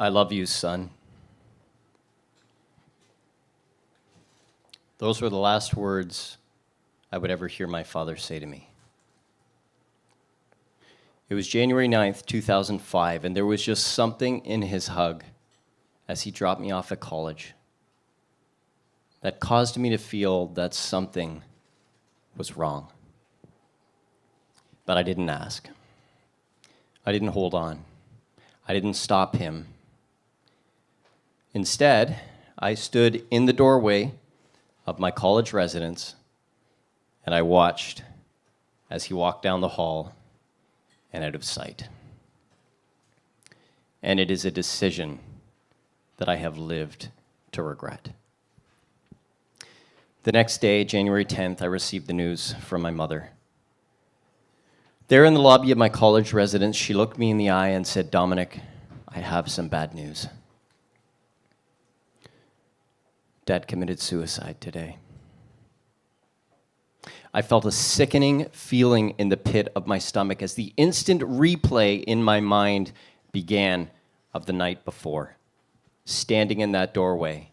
I love you, son. Those were the last words I would ever hear my father say to me. It was January 9th, 2005, and there was just something in his hug as he dropped me off at college that caused me to feel that something was wrong. But I didn't ask. I didn't hold on. I didn't stop him. Instead, I stood in the doorway of my college residence, and I watched as he walked down the hall and out of sight. And it is a decision that I have lived to regret. The next day, January 10th, I received the news from my mother. There in the lobby of my college residence, she looked me in the eye and said, "Dominic, I have some bad news. Dad committed suicide today." I felt a sickening feeling in the pit of my stomach as the instant replay in my mind began of the night before, standing in that doorway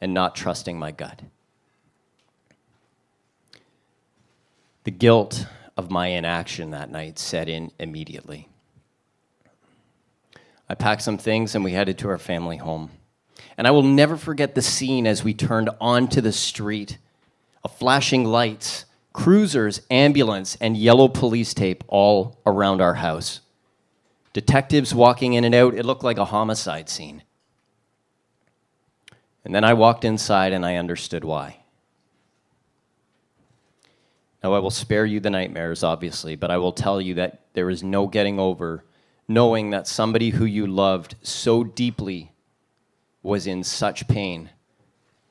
and not trusting my gut. The guilt of my inaction that night set in immediately. I packed some things and we headed to our family home. And I will never forget the scene as we turned onto the street of flashing lights, cruisers, ambulance, and yellow police tape all around our house. Detectives walking in and out, it looked like a homicide scene. And then I walked inside and I understood why. Now, I will spare you the nightmares, obviously, but I will tell you that there is no getting over knowing that somebody who you loved so deeply was in such pain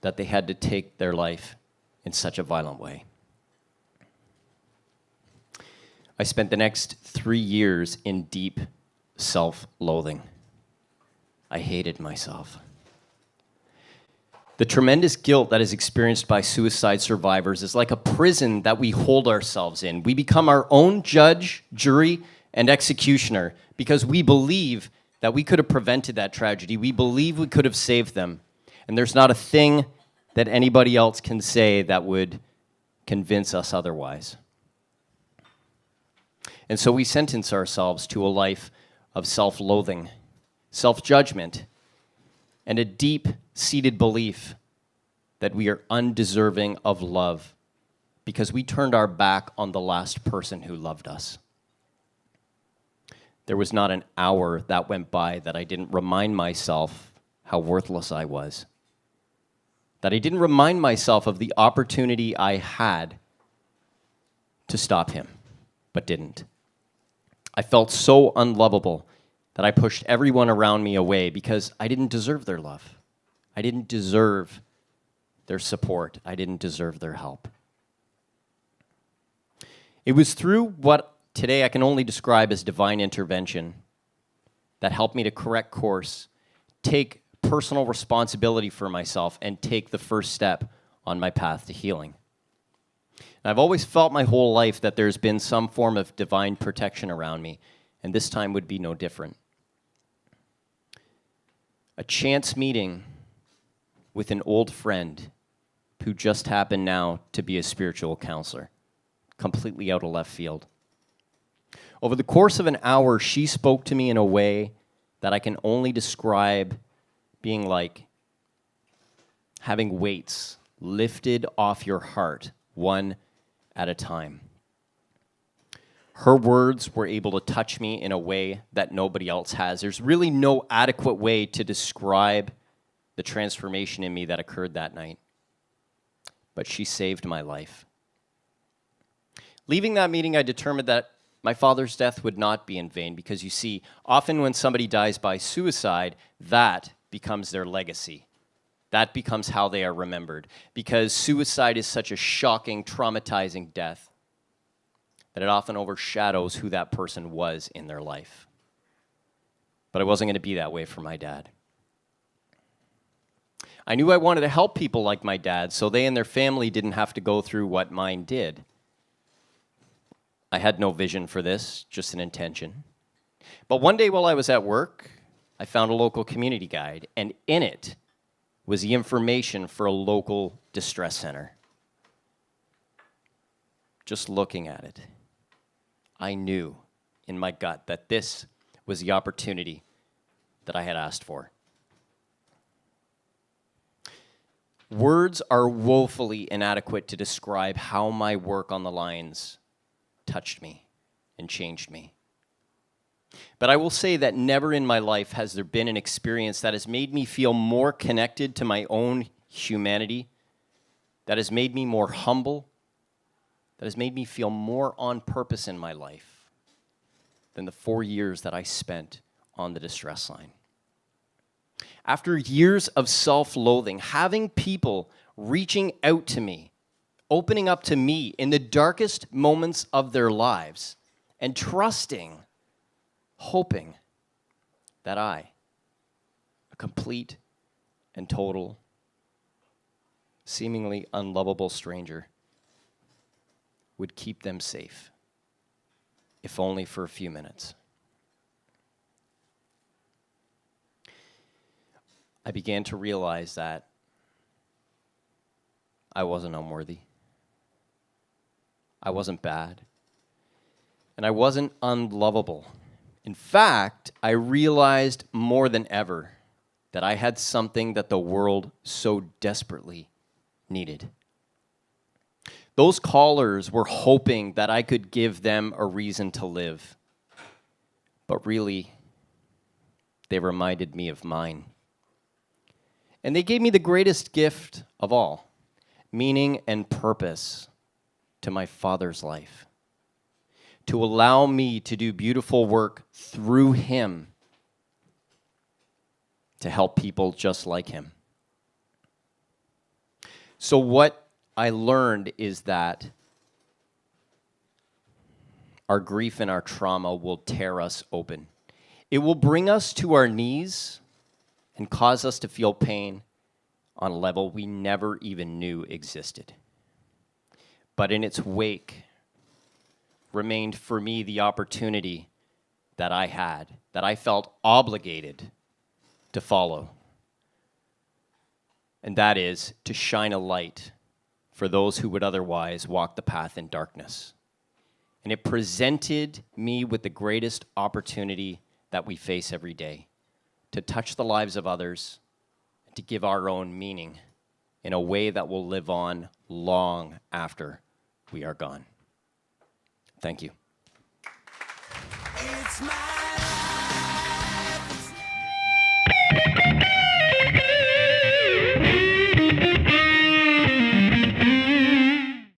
that they had to take their life in such a violent way. I spent the next 3 years in deep self-loathing. I hated myself. The tremendous guilt that is experienced by suicide survivors is like a prison that we hold ourselves in. We become our own judge, jury, and executioner because we believe that we could have prevented that tragedy. We believe we could have saved them. And there's not a thing that anybody else can say that would convince us otherwise. And so we sentence ourselves to a life of self-loathing, self-judgment, and a deep-seated belief that we are undeserving of love because we turned our back on the last person who loved us. There was not an hour that went by that I didn't remind myself how worthless I was, that I didn't remind myself of the opportunity I had to stop him, but didn't. I felt so unlovable that I pushed everyone around me away because I didn't deserve their love. I didn't deserve their support. I didn't deserve their help. It was through what today I can only describe as divine intervention that helped me to correct course, take personal responsibility for myself, and take the first step on my path to healing. And I've always felt my whole life that there's been some form of divine protection around me, and this time would be no different. A chance meeting with an old friend who just happened now to be a spiritual counselor, completely out of left field. Over the course of an hour, she spoke to me in a way that I can only describe being like having weights lifted off your heart, one at a time. Her words were able to touch me in a way that nobody else has. There's really no adequate way to describe the transformation in me that occurred that night. But she saved my life. Leaving that meeting, I determined that my father's death would not be in vain because, you see, often when somebody dies by suicide, that becomes their legacy. That becomes how they are remembered because suicide is such a shocking, traumatizing death that it often overshadows who that person was in their life. But it wasn't going to be that way for my dad. I knew I wanted to help people like my dad so they and their family didn't have to go through what mine did. I had no vision for this, just an intention. But one day while I was at work, I found a local community guide, and in it was the information for a local distress center. Just looking at it, I knew in my gut that this was the opportunity that I had asked for. Words are woefully inadequate to describe how my work on the lines touched me and changed me. But I will say that never in my life has there been an experience that has made me feel more connected to my own humanity, that has made me more humble, that has made me feel more on purpose in my life than the 4 years that I spent on the distress line. After years of self-loathing, having people reaching out to me, opening up to me in the darkest moments of their lives, and trusting, hoping that I, a complete and total, seemingly unlovable stranger, would keep them safe, if only for a few minutes. I began to realize that I wasn't unworthy. I wasn't bad. And I wasn't unlovable. In fact, I realized more than ever that I had something that the world so desperately needed. Those callers were hoping that I could give them a reason to live. But really, they reminded me of mine. And they gave me the greatest gift of all, meaning and purpose to my Father's life, to allow me to do beautiful work through Him to help people just like Him. So what I learned is that our grief and our trauma will tear us open. It will bring us to our knees and cause us to feel pain on a level we never even knew existed. But in its wake remained for me the opportunity that I had, that I felt obligated to follow. And that is to shine a light for those who would otherwise walk the path in darkness. And it presented me with the greatest opportunity that we face every day, to touch the lives of others, and to give our own meaning in a way that will live on long after we are gone. Thank you. It's my